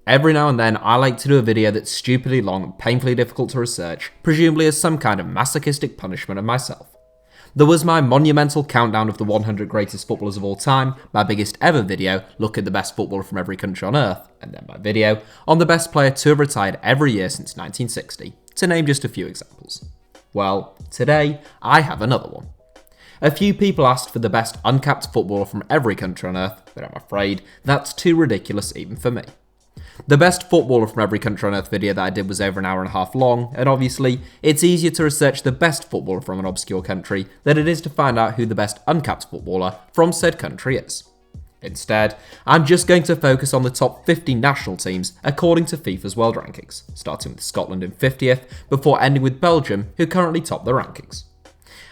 Every now and then, I like to do a video that's stupidly long and painfully difficult to research, presumably as some kind of masochistic punishment of myself. There was my monumental countdown of the 100 greatest footballers of all time, my biggest ever video, look at the best footballer from every country on earth, and then my video on the best player to have retired every year since 1960, to name just a few examples. Well, today, I have another one. A few people asked for the best uncapped footballer from every country on earth, but I'm afraid that's too ridiculous even for me. The best footballer from every country on earth video that I did was over an hour and a half long, and obviously, it's easier to research the best footballer from an obscure country than it is to find out who the best uncapped footballer from said country is. Instead, I'm just going to focus on the top 50 national teams according to FIFA's World Rankings, starting with Scotland in 50th, before ending with Belgium, who currently top the rankings.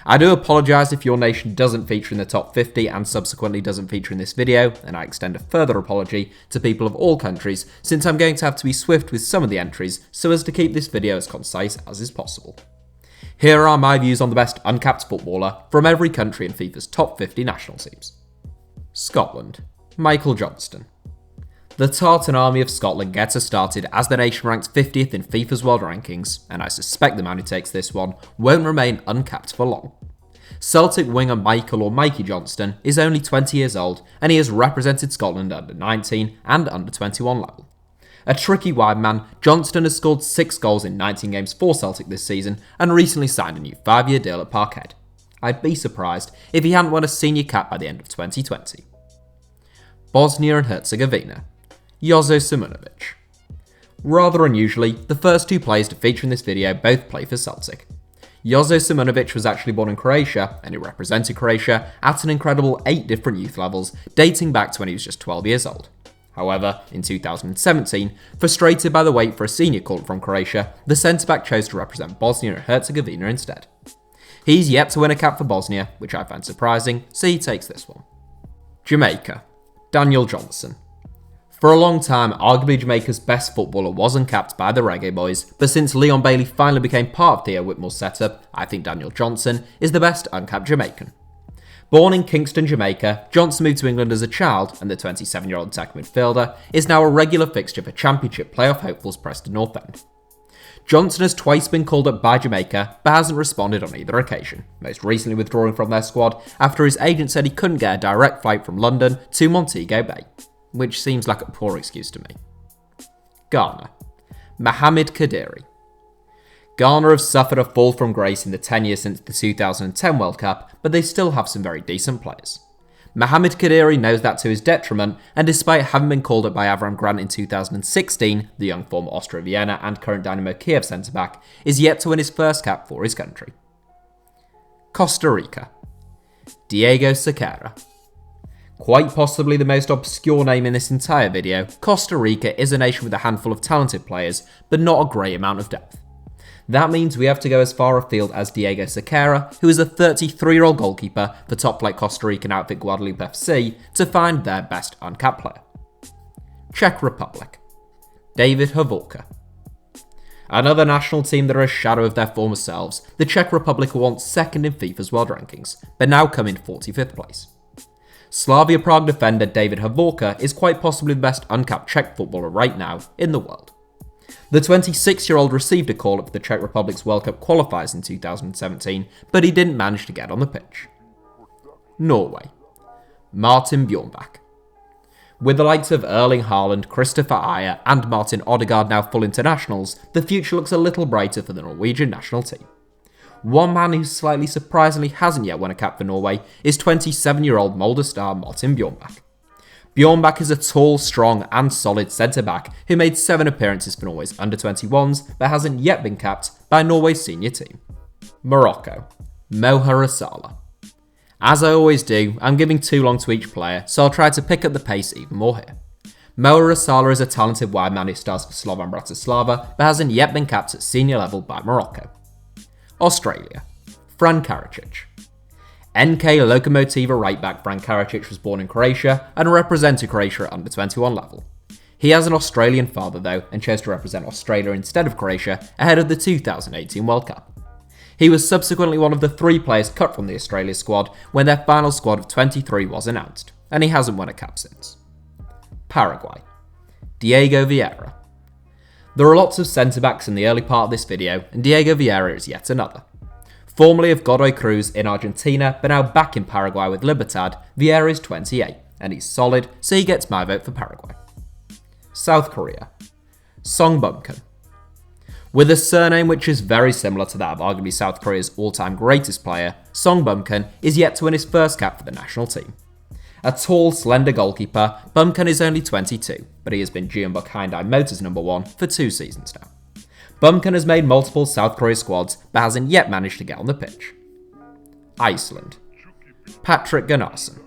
I do apologise if your nation doesn't feature in the top 50 and subsequently doesn't feature in this video, and I extend a further apology to people of all countries since I'm going to have to be swift with some of the entries so as to keep this video as concise as is possible. Here are my views on the best uncapped footballer from every country in FIFA's top 50 national teams. Scotland, Michael Johnston. The Tartan Army of Scotland gets us started as the nation ranked 50th in FIFA's World Rankings, and I suspect the man who takes this one won't remain uncapped for long. Celtic winger Michael or Mikey Johnston is only 20 years old, and he has represented Scotland under 19 and under 21 level. A tricky wide man, Johnston has scored 6 goals in 19 games for Celtic this season and recently signed a new 5-year deal at Parkhead. I'd be surprised if he hadn't won a senior cap by the end of 2020. Bosnia and Herzegovina. Jozo Simunovic. Rather unusually, the first two players to feature in this video both play for Celtic. Jozo Simunovic was actually born in Croatia, and he represented Croatia at an incredible 8 different youth levels, dating back to when he was just 12 years old. However, in 2017, frustrated by the wait for a senior call from Croatia, the centre-back chose to represent Bosnia and Herzegovina instead. He's yet to win a cap for Bosnia, which I find surprising, so he takes this one. Jamaica. Daniel Johnson. For a long time, arguably Jamaica's best footballer was uncapped by the Reggae Boys, but since Leon Bailey finally became part of Theo Whitmore's setup, I think Daniel Johnson is the best uncapped Jamaican. Born in Kingston, Jamaica, Johnson moved to England as a child, and the 27-year-old attacking midfielder is now a regular fixture for Championship playoff hopefuls Preston North End. Johnson has twice been called up by Jamaica, but hasn't responded on either occasion, most recently withdrawing from their squad after his agent said he couldn't get a direct flight from London to Montego Bay, which seems like a poor excuse to me. Ghana. Mohamed Kadiri. Ghana have suffered a fall from grace in the 10 years since the 2010 World Cup, but they still have some very decent players. Mohamed Kadiri knows that to his detriment, and despite having been called up by Avram Grant in 2016, the young former Austria Vienna and current Dynamo Kiev centre-back is yet to win his first cap for his country. Costa Rica. Diego Sequeira. Quite possibly the most obscure name in this entire video, Costa Rica is a nation with a handful of talented players, but not a great amount of depth. That means we have to go as far afield as Diego Sequeira, who is a 33-year-old goalkeeper for top-flight Costa Rican outfit Guadalupe FC, to find their best uncapped player. Czech Republic. David Havorka. Another national team that are a shadow of their former selves, the Czech Republic were once second in FIFA's World Rankings, but now come in 45th place. Slavia Prague defender David Havorka is quite possibly the best uncapped Czech footballer right now in the world. The 26-year-old received a call-up for the Czech Republic's World Cup qualifiers in 2017, but he didn't manage to get on the pitch. Norway. Martin Bjornbak. With the likes of Erling Haaland, Christopher Ajer and Martin Odegaard now full internationals, the future looks a little brighter for the Norwegian national team. One man who slightly surprisingly hasn't yet won a cap for Norway is 27-year-old Molde star Martin Bjornbak. Bjornbak is a tall, strong and solid centre-back who made 7 appearances for Norway's under-21s but hasn't yet been capped by Norway's senior team. Morocco. Moha Salah. As I always do, I'm giving too long to each player, so I'll try to pick up the pace even more here. Moha Salah is a talented wide man who stars for Slovan Bratislava but hasn't yet been capped at senior level by Morocco. Australia. Fran Karacic. NK Lokomotiva right-back Fran Karacic was born in Croatia and represented Croatia at under-21 level. He has an Australian father though and chose to represent Australia instead of Croatia ahead of the 2018 World Cup. He was subsequently one of the 3 players cut from the Australia squad when their final squad of 23 was announced, and he hasn't won a cap since. Paraguay. Diego Vieira. There are lots of centre-backs in the early part of this video, and Diego Vieira is yet another. Formerly of Godoy Cruz in Argentina, but now back in Paraguay with Libertad, Vieira is 28, and he's solid, so he gets my vote for Paraguay. South Korea. Song Bumkan. With a surname which is very similar to that of arguably South Korea's all-time greatest player, Song Bumkan is yet to win his first cap for the national team. A tall, slender goalkeeper, Bumkan is only 22, but he has been Jeonbuk Hyundai Motors #1 for 2 seasons now. Bumkan has made multiple South Korea squads, but hasn't yet managed to get on the pitch. Iceland. Patrik Gunnarsson.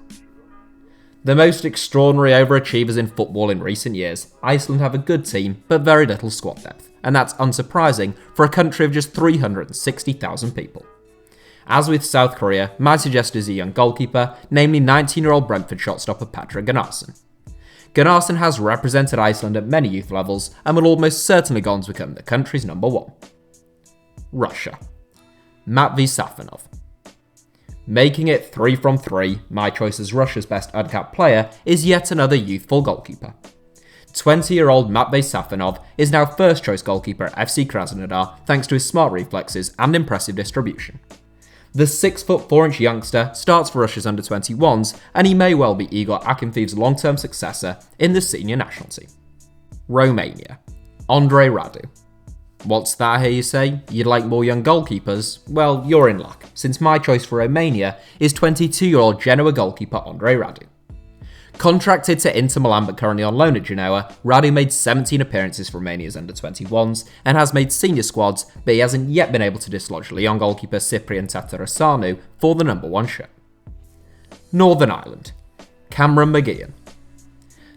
The most extraordinary overachievers in football in recent years, Iceland have a good team, but very little squad depth, and that's unsurprising for a country of just 360,000 people. As with South Korea, my suggestion is a young goalkeeper, namely 19-year-old Brentford shotstopper Patrik Gunnarsson. Gunnarsson has represented Iceland at many youth levels and will almost certainly go on to become the country's #1. Russia. Matvei Safonov. Making it 3 from 3, my choice as Russia's best uncapped player is yet another youthful goalkeeper. 20-year-old Matvei Safonov is now first-choice goalkeeper at FC Krasnodar thanks to his smart reflexes and impressive distribution. The 6'4" youngster starts for Russia's under-21s, and he may well be Igor Akinfeev's long-term successor in the senior national team. Romania. Andrei Radu. What's that, I hear you say? You'd like more young goalkeepers? Well, you're in luck, since my choice for Romania is 22-year-old Genoa goalkeeper Andrei Radu. Contracted to Inter Milan but currently on loan at Genoa, Radu made 17 appearances for Romania's under-21s and has made senior squads, but he hasn't yet been able to dislodge Lyon goalkeeper Cyprian Tatarasanu for the #1 shirt. Northern Ireland. Cameron McGeehan.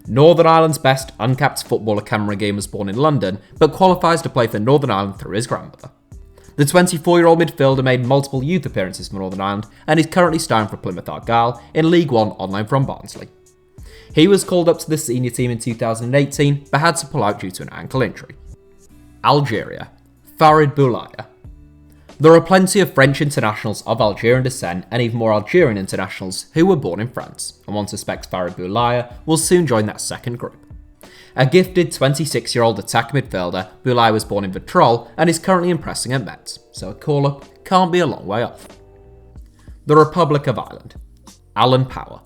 Northern Ireland's best uncapped footballer Cameron McGeehan was born in London, but qualifies to play for Northern Ireland through his grandmother. The 24-year-old midfielder made multiple youth appearances for Northern Ireland and is currently starring for Plymouth Argyle in League One on loan from Barnsley. He was called up to the senior team in 2018, but had to pull out due to an ankle injury. Algeria. Farid Boulaya. There are plenty of French internationals of Algerian descent and even more Algerian internationals who were born in France, and one suspects Farid Boulaya will soon join that second group. A gifted 26-year-old attack midfielder, Boulaya was born in Vitrolles and is currently impressing at Metz, so a call-up can't be a long way off. The Republic of Ireland. Alan Power.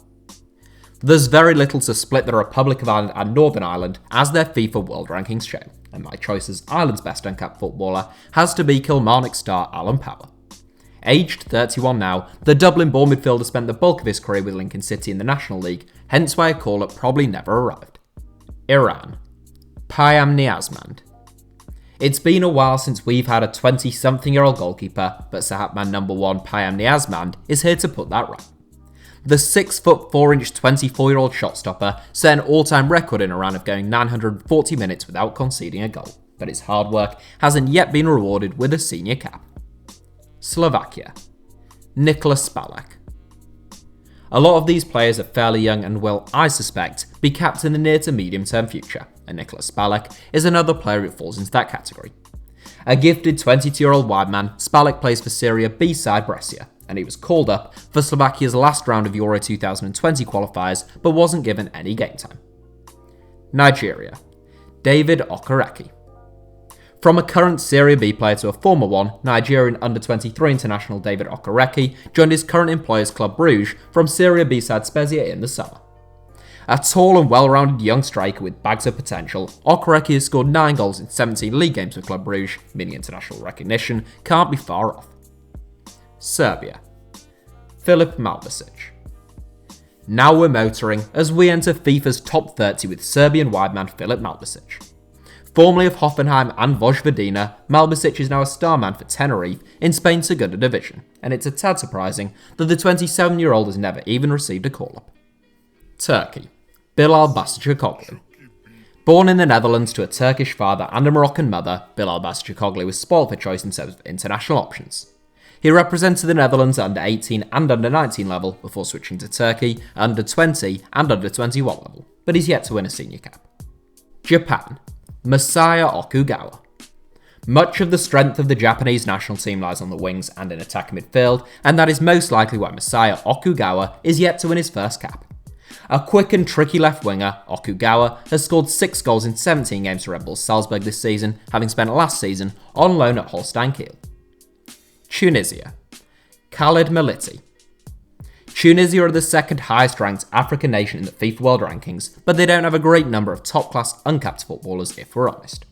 There's very little to split the Republic of Ireland and Northern Ireland, as their FIFA World Rankings show, and my choice as Ireland's best uncapped footballer has to be Kilmarnock star Alan Power. Aged 31 now, the Dublin-born midfielder spent the bulk of his career with Lincoln City in the National League, hence why a call-up probably never arrived. Iran. Payam Niazmand. It's been a while since we've had a 20-something-year-old goalkeeper, but Sahatman #1 Payam Niazmand is here to put that right. The 6'4" 24-year-old shotstopper set an all-time record in Iran of going 940 minutes without conceding a goal, but his hard work hasn't yet been rewarded with a senior cap. Slovakia. Nicholas Spalak. A lot of these players are fairly young and will, I suspect, be capped in the near to medium-term future, and Nicholas Spalak is another player who falls into that category. A gifted 22-year-old wide man, Spalak plays for Serie B side Brescia, and he was called up for Slovakia's last round of Euro 2020 qualifiers but wasn't given any game time. Nigeria. David Okereke. From a current Serie B player to a former one, Nigerian under-23 international David Okereke joined his current employer's Club Brugge from Serie B side Spezia in the summer. A tall and well-rounded young striker with bags of potential, Okereke has scored 9 goals in 17 league games with Club Brugge, meaning international recognition can't be far off. Serbia. Filip Malbasic. Now we're motoring as we enter FIFA's top 30 with Serbian wideman Filip Malbasic. Formerly of Hoffenheim and Vojvodina, Malbasic is now a starman for Tenerife in Spain's Segunda Division, and it's a tad surprising that the 27-year-old has never even received a call-up. Turkey. Bilal Basicoglu. Born in the Netherlands to a Turkish father and a Moroccan mother, Bilal Basicoglu was spoilt for choice in terms of international options. He represented the Netherlands at under-18 and under-19 level before switching to Turkey at under-20 and under-21 level, but he's yet to win a senior cap. Japan. Masaya Okugawa. Much of the strength of the Japanese national team lies on the wings and in attack midfield, and that is most likely why Masaya Okugawa is yet to win his first cap. A quick and tricky left winger, Okugawa, has scored 6 goals in 17 games for Red Bull Salzburg this season, having spent last season on loan at Holstein Kiel. Tunisia. Khalid Meliti. Tunisia are the second highest ranked African nation in the FIFA World Rankings, but they don't have a great number of top-class uncapped footballers if we're honest.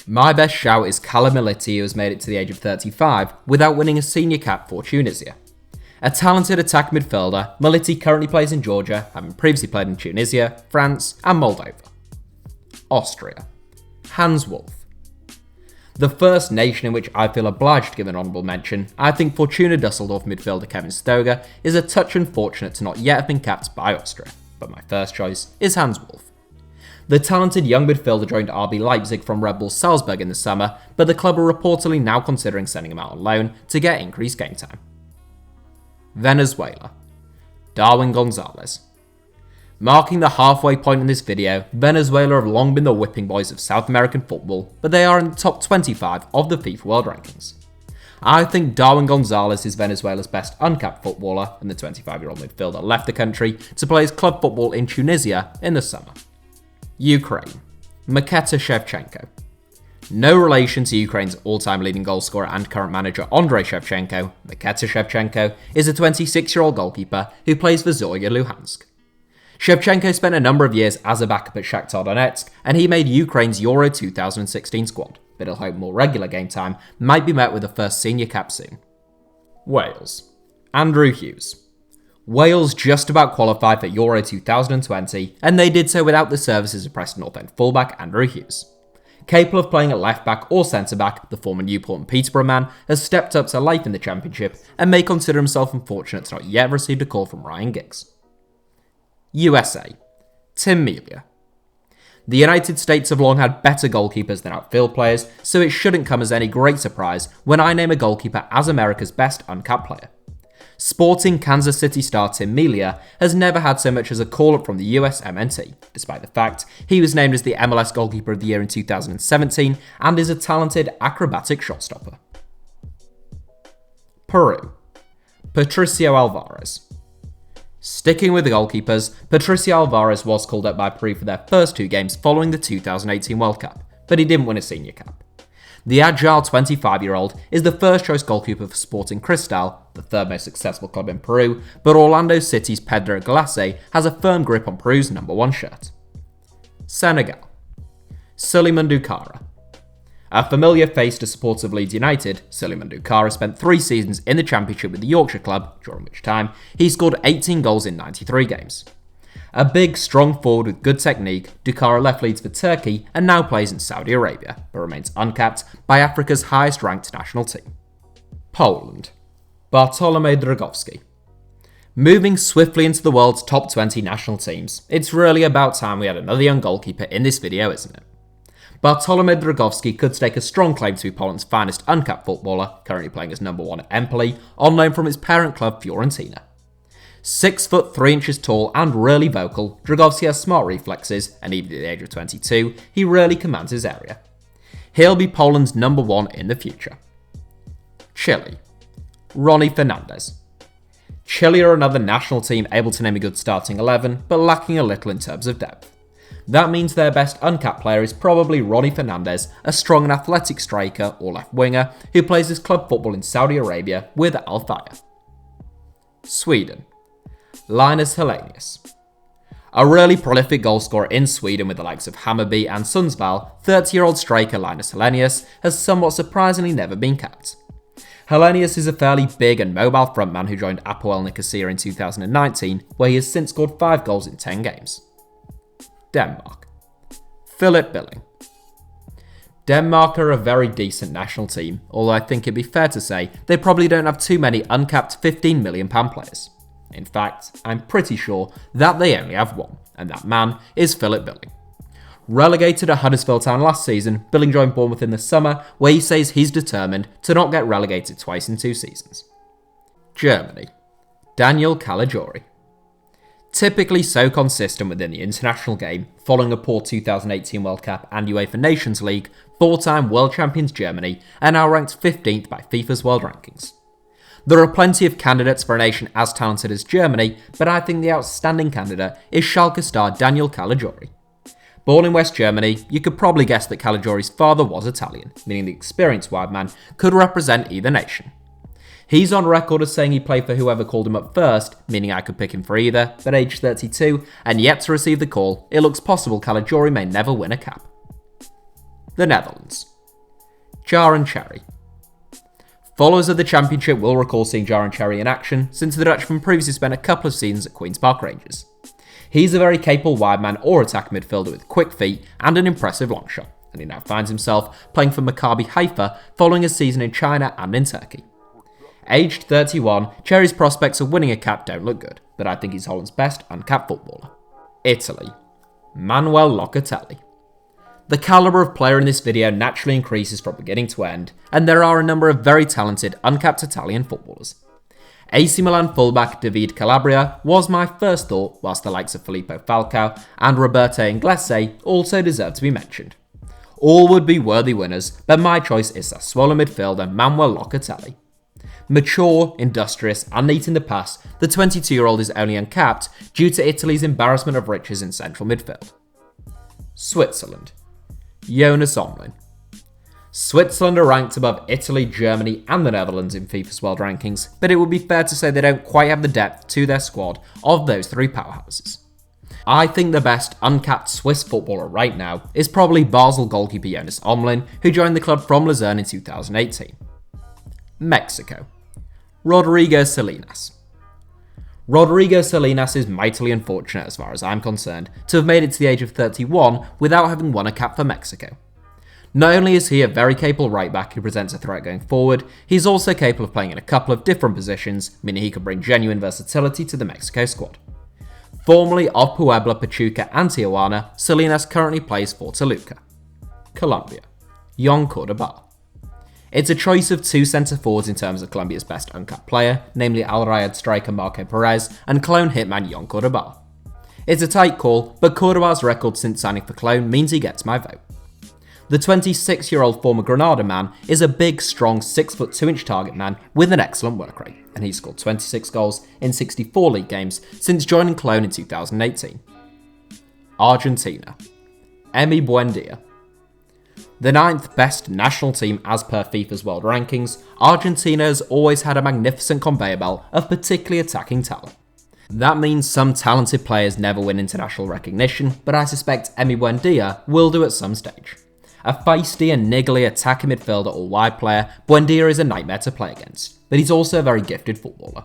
My best shout is Khalid Meliti, who has made it to the age of 35 without winning a senior cap for Tunisia. A talented attack midfielder, Meliti currently plays in Georgia, having previously played in Tunisia, France and Moldova. Austria. Hans Wolf. The first nation in which I feel obliged to give an honourable mention, I think Fortuna Dusseldorf midfielder Kevin Stoger is a touch unfortunate to not yet have been capped by Austria, but my first choice is Hans Wolf. The talented young midfielder joined RB Leipzig from Red Bull Salzburg in the summer, but the club are reportedly now considering sending him out on loan to get increased game time. Venezuela. Darwin Gonzalez. Marking the halfway point in this video, Venezuela have long been the whipping boys of South American football, but they are in the top 25 of the FIFA World Rankings. I think Darwin Gonzalez is Venezuela's best uncapped footballer, and the 25-year-old midfielder left the country to play his club football in Tunisia in the summer. Ukraine. Mikita Shevchenko. No relation to Ukraine's all-time leading goalscorer and current manager Andrei Shevchenko, Mikita Shevchenko is a 26-year-old goalkeeper who plays for Zorya Luhansk. Shevchenko spent a number of years as a backup at Shakhtar Donetsk, and he made Ukraine's Euro 2016 squad, but he'll hope more regular game time might be met with a first senior cap soon. Wales. Andrew Hughes. Wales just about qualified for Euro 2020, and they did so without the services of Preston North End fullback Andrew Hughes. Capable of playing at left-back or centre-back, the former Newport and Peterborough man has stepped up to life in the Championship and may consider himself unfortunate to not yet have received a call from Ryan Giggs. USA. Tim Melia. The United States have long had better goalkeepers than outfield players, so it shouldn't come as any great surprise when I name a goalkeeper as America's best uncapped player. Sporting Kansas City star Tim Melia has never had so much as a call-up from the USMNT, despite the fact he was named as the MLS Goalkeeper of the Year in 2017 and is a talented, acrobatic shot-stopper. Peru. Patricio Alvarez. Sticking with the goalkeepers, Patricio Alvarez was called up by Peru for their first 2 games following the 2018 World Cup, but he didn't win a senior cap. The agile 25-year-old is the first-choice goalkeeper for Sporting Cristal, the third most successful club in Peru, but Orlando City's Pedro Glace has a firm grip on Peru's number 1 shirt. Senegal. Souleymane Doukara. A familiar face to supporters of Leeds United, Souleymane Doukara spent 3 seasons in the Championship with the Yorkshire club, during which time he scored 18 goals in 93 games. A big, strong forward with good technique, Doukara left Leeds for Turkey and now plays in Saudi Arabia, but remains uncapped by Africa's highest-ranked national team. Poland. Bartolomew Dragowski. Moving swiftly into the world's top 20 national teams, it's really about time we had another young goalkeeper in this video, isn't it? Bartolomew Dragowski could stake a strong claim to be Poland's finest uncapped footballer, currently playing as number 1 at Empoli, on loan from his parent club Fiorentina. 6 foot 3 inches tall and really vocal, Dragowski has smart reflexes, and even at the age of 22, he really commands his area. He'll be Poland's number 1 in the future. Chile. Ronnie Fernandez. Chile are another national team able to name a good starting 11, but lacking a little in terms of depth. That means their best uncapped player is probably Ronnie Fernandez, a strong and athletic striker or left winger who plays his club football in Saudi Arabia with Al Thayr. Sweden. Linus Hellenius. A really prolific goalscorer in Sweden with the likes of Hammarby and Sundsvall, 30-year-old striker Linus Hellenius has somewhat surprisingly never been capped. Hellenius is a fairly big and mobile frontman who joined Apoel Nicosia in 2019, where he has since scored 5 goals in 10 games. Denmark. Philip Billing. Denmark are a very decent national team, although I think it'd be fair to say they probably don't have too many uncapped £15 million players. In fact, I'm pretty sure that they only have one, and that man is Philip Billing. Relegated at Huddersfield Town last season, Billing joined Bournemouth in the summer, where he says he's determined to not get relegated twice in 2 seasons. Germany. Daniel Caligiuri. Typically so consistent within the international game, following a poor 2018 World Cup and UEFA Nations League, 4-time world champions Germany are now ranked 15th by FIFA's World Rankings. There are plenty of candidates for a nation as talented as Germany, but I think the outstanding candidate is Schalke star Daniel Caligiuri. Born in West Germany, you could probably guess that Caligiuri's father was Italian, meaning the experienced wide man could represent either nation. He's on record as saying he'd play for whoever called him up first, meaning I could pick him for either, but aged 32 and yet to receive the call, it looks possible Caligiuri may never win a cap. The Netherlands. Jaren Cherry. Followers of the Championship will recall seeing Jaren Cherry in action, since the Dutchman previously spent a couple of seasons at Queen's Park Rangers. He's a very capable wide man or attacking midfielder with quick feet and an impressive long shot, and he now finds himself playing for Maccabi Haifa following a season in China and in Turkey. Aged 31, Cherry's prospects of winning a cap don't look good, but I think he's Holland's best uncapped footballer. Italy. Manuel Locatelli. The calibre of player in this video naturally increases from beginning to end, and there are a number of very talented uncapped Italian footballers. AC Milan fullback David Calabria was my first thought, whilst the likes of Filippo Falcao and Roberto Inglese also deserve to be mentioned. All would be worthy winners, but my choice is Sassuolo midfielder Manuel Locatelli. Mature, industrious and neat in the pass, the 22-year-old is only uncapped due to Italy's embarrassment of riches in central midfield. Switzerland. Jonas Omlin. Switzerland are ranked above Italy, Germany and the Netherlands in FIFA's World Rankings, but it would be fair to say they don't quite have the depth to their squad of those three powerhouses. I think the best uncapped Swiss footballer right now is probably Basel goalkeeper Jonas Omlin, who joined the club from Luzern in 2018. Mexico. Rodrigo Salinas. Rodrigo Salinas is mightily unfortunate, as far as I'm concerned, to have made it to the age of 31 without having won a cap for Mexico. Not only is he a very capable right back who presents a threat going forward, he's also capable of playing in a couple of different positions, meaning he could bring genuine versatility to the Mexico squad. Formerly of Puebla, Pachuca and Tijuana, Salinas currently plays for Toluca. Colombia. Jon Cordoba. It's a choice of two centre-forwards in terms of Colombia's best uncapped player, namely Al Rayed striker Marco Perez and Cologne hitman Jon Cordoba. It's a tight call, but Cordoba's record since signing for Cologne means he gets my vote. The 26-year-old former Granada man is a big, strong 6'2" target man with an excellent work rate, and he's scored 26 goals in 64 league games since joining Cologne in 2018. Argentina. Emi Buendia. The 9th best national team as per FIFA's World Rankings, Argentina has always had a magnificent conveyor belt of particularly attacking talent. That means some talented players never win international recognition, but I suspect Emi Buendia will do at some stage. A feisty and niggly attacking midfielder or wide player, Buendia is a nightmare to play against, but he's also a very gifted footballer.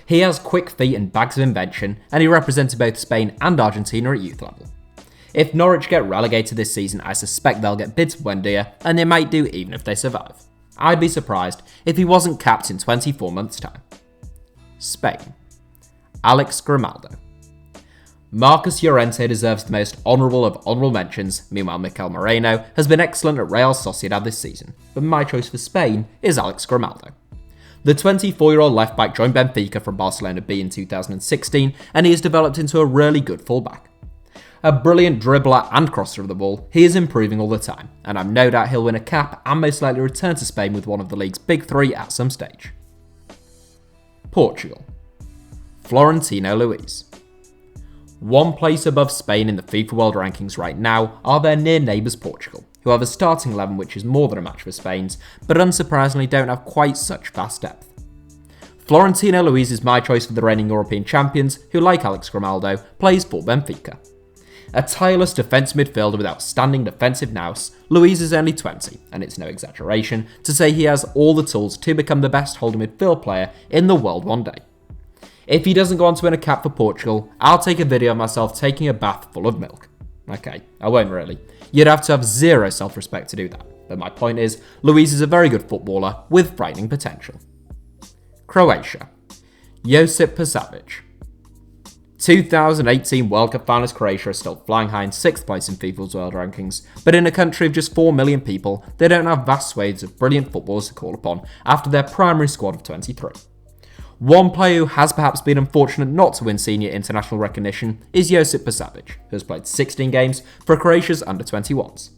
He has quick feet and bags of invention, and he represented both Spain and Argentina at youth level. If Norwich get relegated this season, I suspect they'll get bids for Buendia, and they might do even if they survive. I'd be surprised if he wasn't capped in 24 months' time. Spain. Alex Grimaldo. Marcus Llorente deserves the most honourable of honourable mentions, meanwhile Mikel Moreno has been excellent at Real Sociedad this season, but my choice for Spain is Alex Grimaldo. The 24-year-old left-back joined Benfica from Barcelona B in 2016, and he has developed into a really good fullback. A brilliant dribbler and crosser of the ball, he is improving all the time, and I've no doubt he'll win a cap and most likely return to Spain with one of the league's big three at some stage. Portugal. Florentino Luis. One place above Spain in the FIFA World Rankings right now are their near neighbours Portugal, who have a starting 11 which is more than a match for Spain's, but unsurprisingly don't have quite such vast depth. Florentino Luis is my choice for the reigning European champions, who, like Alex Grimaldo, plays for Benfica. A tireless defensive midfielder with outstanding defensive nous, Luis is only 20, and it's no exaggeration to say he has all the tools to become the best holding midfield player in the world one day. If he doesn't go on to win a cap for Portugal, I'll take a video of myself taking a bath full of milk. Okay, I won't really. You'd have to have zero self-respect to do that, but my point is, Luis is a very good footballer with frightening potential. Croatia. Josip Pasavic. 2018 World Cup finalist Croatia is still flying high in 6th place in FIFA's World Rankings, but in a country of just 4 million people, they don't have vast swathes of brilliant footballers to call upon after their primary squad of 23. One player who has perhaps been unfortunate not to win senior international recognition is Josip Pasavic, who has played 16 games for Croatia's under-21s.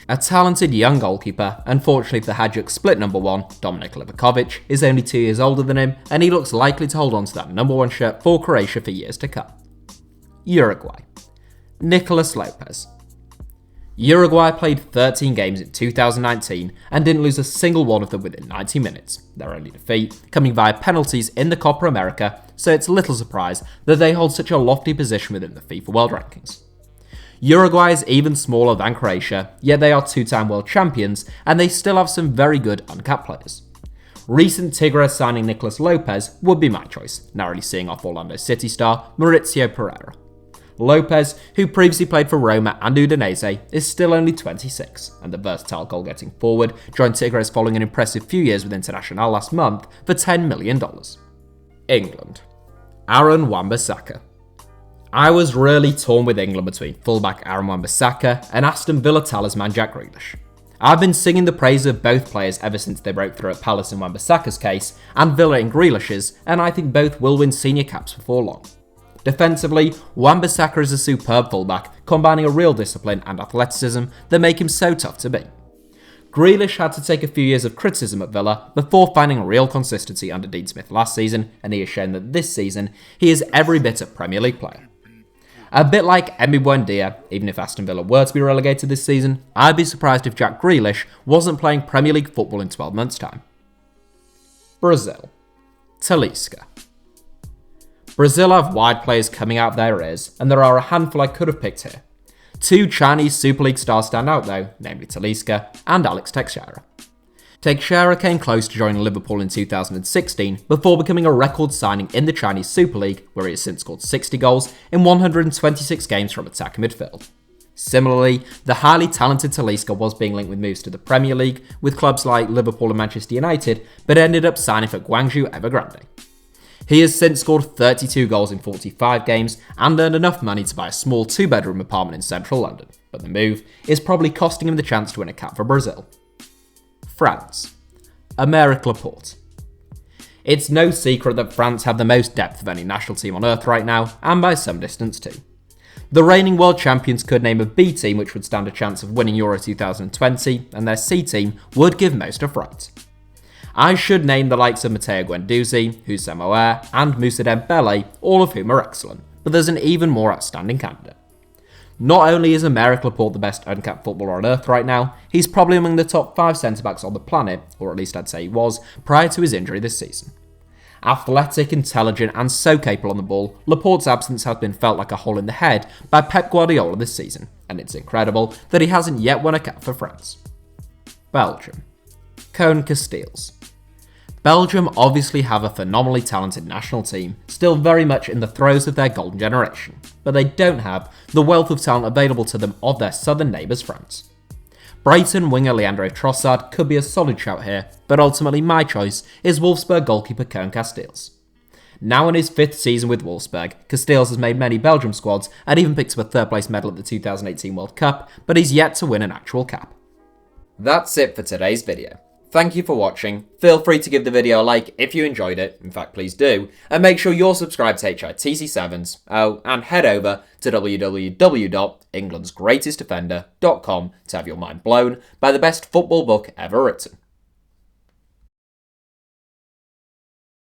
A talented young goalkeeper, unfortunately for the HITC split number 1, Dominik Livakovic, is only 2 years older than him, and he looks likely to hold on to that number 1 shirt for Croatia for years to come. Uruguay. Nicolas Lopez. Uruguay played 13 games in 2019 and didn't lose a single one of them within 90 minutes, their only defeat coming via penalties in the Copa America, so it's little surprise that they hold such a lofty position within the FIFA World Rankings. Uruguay is even smaller than Croatia, yet they are 2-time world champions and they still have some very good uncapped players. Recent Tigres signing Nicolas Lopez would be my choice, narrowly seeing off Orlando City star Mauricio Pereira. Lopez, who previously played for Roma and Udinese, is still only 26, and the versatile goal-getting forward joined Tigres following an impressive few years with Internacional last month for $10 million. England. Aaron Wan-Bissaka. I was really torn with England between fullback Aaron Wan-Bissaka and Aston Villa talisman Jack Grealish. I've been singing the praise of both players ever since they broke through at Palace in Wan-Bissaka's case, and Villa in Grealish's, and I think both will win senior caps before long. Defensively, Wan-Bissaka is a superb fullback, combining a real discipline and athleticism that make him so tough to beat. Grealish had to take a few years of criticism at Villa before finding real consistency under Dean Smith last season, and he has shown that this season he is every bit a Premier League player. A bit like Emi Buendia, even if Aston Villa were to be relegated this season, I'd be surprised if Jack Grealish wasn't playing Premier League football in 12 months' time. Brazil. Talisca. Brazil have wide players coming out of their ears, and there are a handful I could have picked here. 2 Chinese Super League stars stand out though, namely Talisca and Alex Teixeira. Teixeira came close to joining Liverpool in 2016 before becoming a record signing in the Chinese Super League, where he has since scored 60 goals in 126 games from attacking midfield. Similarly, the highly talented Talisca was being linked with moves to the Premier League with clubs like Liverpool and Manchester United, but ended up signing for Guangzhou Evergrande. He has since scored 32 goals in 45 games and earned enough money to buy a small 2-bedroom apartment in central London, but the move is probably costing him the chance to win a cap for Brazil. France. Aymeric Laporte. It's no secret that France have the most depth of any national team on earth right now, and by some distance too. The reigning world champions could name a B team which would stand a chance of winning Euro 2020, and their C team would give most a fright. I should name the likes of Matteo Guendouzi, Houssem Aouar, and Moussa Dembele, all of whom are excellent, but there's an even more outstanding candidate. Not only is Aymeric Laporte the best uncapped footballer on earth right now, he's probably among the top 5 centre-backs on the planet, or at least I'd say he was, prior to his injury this season. Athletic, intelligent and so capable on the ball, Laporte's absence has been felt like a hole in the head by Pep Guardiola this season, and it's incredible that he hasn't yet won a cap for France. Belgium. Koen Casteels. Belgium obviously have a phenomenally talented national team, still very much in the throes of their golden generation, but they don't have the wealth of talent available to them of their southern neighbours France. Brighton winger Leandro Trossard could be a solid shout here, but ultimately my choice is Wolfsburg goalkeeper Koen Casteels. Now in his 5th season with Wolfsburg, Casteels has made many Belgium squads and even picked up a 3rd place medal at the 2018 World Cup, but he's yet to win an actual cap. That's it for today's video. Thank you for watching. Feel free to give the video a like if you enjoyed it, in fact please do, and make sure you're subscribed to HITC Sevens, and head over to www.englandsgreatestdefender.com to have your mind blown by the best football book ever written.